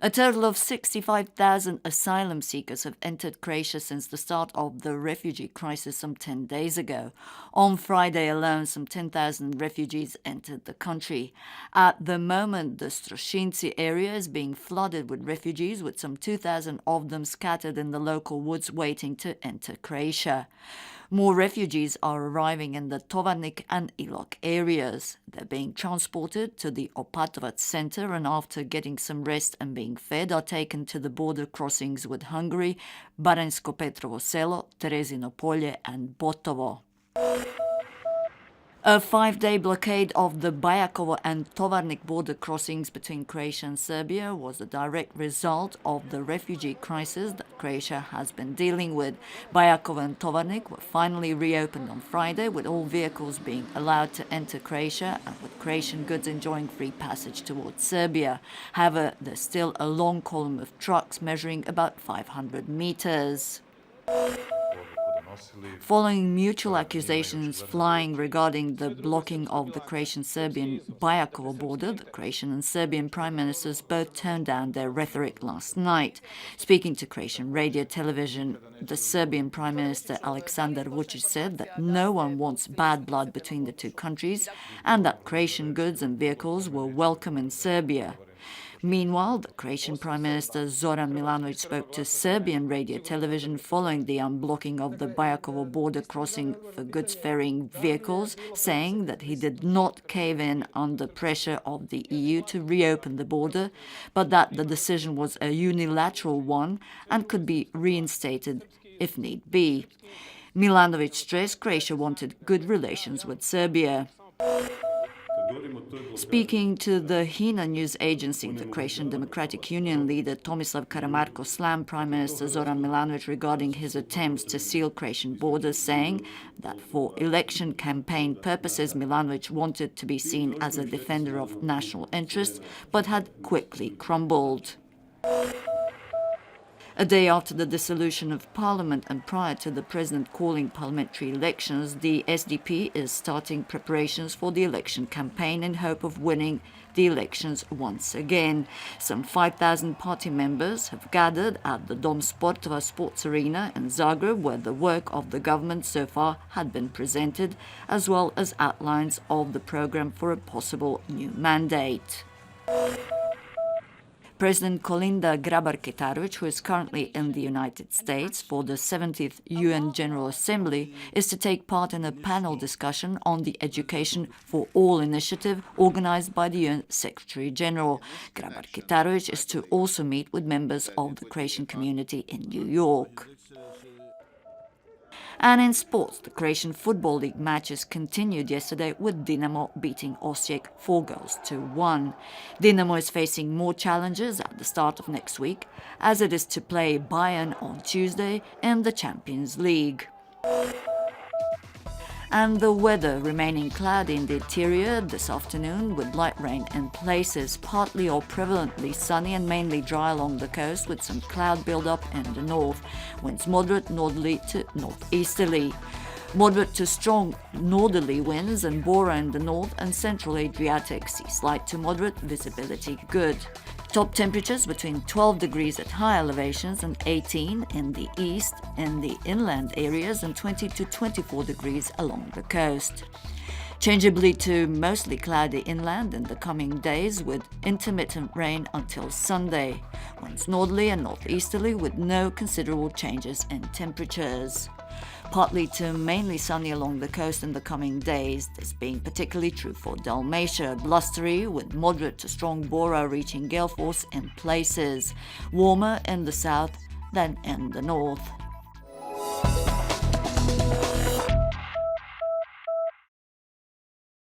A total of 65,000 asylum seekers have entered Croatia since the start of the refugee crisis some 10 days ago. On Friday alone, some 10,000 refugees entered the country. At the moment, the Strošinci area is being flooded with refugees, with some 2,000 of them scattered in the local woods waiting to enter Croatia. More refugees are arriving in the Tovarnik and Ilok areas. They're being transported to the Opatovac center and after getting some rest and being fed are taken to the border crossings with Hungary, Baranjsko Petrovo Selo, Terezino Polje and Botovo. A 5-day blockade of the Bajakovo and Tovarnik border crossings between Croatia and Serbia was a direct result of the refugee crisis that Croatia has been dealing with. Bajakovo and Tovarnik were finally reopened on Friday, with all vehicles being allowed to enter Croatia and with Croatian goods enjoying free passage towards Serbia. However, there's still a long column of trucks measuring about 500 meters. Following mutual accusations flying regarding the blocking of the Croatian-Serbian Bajakovo border, the Croatian and Serbian prime ministers both toned down their rhetoric last night. Speaking to Croatian radio television, the Serbian Prime Minister Aleksandar Vučić said that no one wants bad blood between the two countries and that Croatian goods and vehicles were welcome in Serbia. Meanwhile, the Croatian Prime Minister Zoran Milanović spoke to Serbian radio television following the unblocking of the Bajakovo border crossing for goods ferrying vehicles, saying that he did not cave in under pressure of the EU to reopen the border, but that the decision was a unilateral one and could be reinstated if need be. Milanović stressed Croatia wanted good relations with Serbia. Speaking to the HINA news agency, the Croatian Democratic Union leader Tomislav Karamarko slammed Prime Minister Zoran Milanović regarding his attempts to seal Croatian borders, saying that for election campaign purposes Milanović wanted to be seen as a defender of national interests, but had quickly crumbled. A day after the dissolution of parliament and prior to the president calling parliamentary elections, the SDP is starting preparations for the election campaign in hope of winning the elections once again. Some 5,000 party members have gathered at the Dom Sportova sports arena in Zagreb, where the work of the government so far had been presented, as well as outlines of the program for a possible new mandate. President Kolinda Grabar-Kitarović, who is currently in the United States for the 70th UN General Assembly, is to take part in a panel discussion on the Education for All initiative organized by the UN Secretary-General. Grabar-Kitarović is to also meet with members of the Croatian community in New York. And in sports, the Croatian Football League matches continued yesterday with Dinamo beating Osijek 4-1. Dinamo is facing more challenges at the start of next week, as it is to play Bayern on Tuesday in the Champions League. And the weather remaining cloudy in the interior this afternoon with light rain in places, partly or prevalently sunny and mainly dry along the coast with some cloud build-up in the north. Winds moderate northerly to northeasterly. Moderate to strong northerly winds and Bora in the north and central Adriatic. Sea slight to moderate, visibility good. Top temperatures between 12 degrees at high elevations and 18 in the east, in the inland areas, and 20 to 24 degrees along the coast. Changeably to mostly cloudy inland in the coming days with intermittent rain until Sunday. Winds northerly and northeasterly with no considerable changes in temperatures. Partly to mainly sunny along the coast in the coming days, this being particularly true for Dalmatia, blustery with moderate to strong Bora reaching gale force in places, warmer in the south than in the north.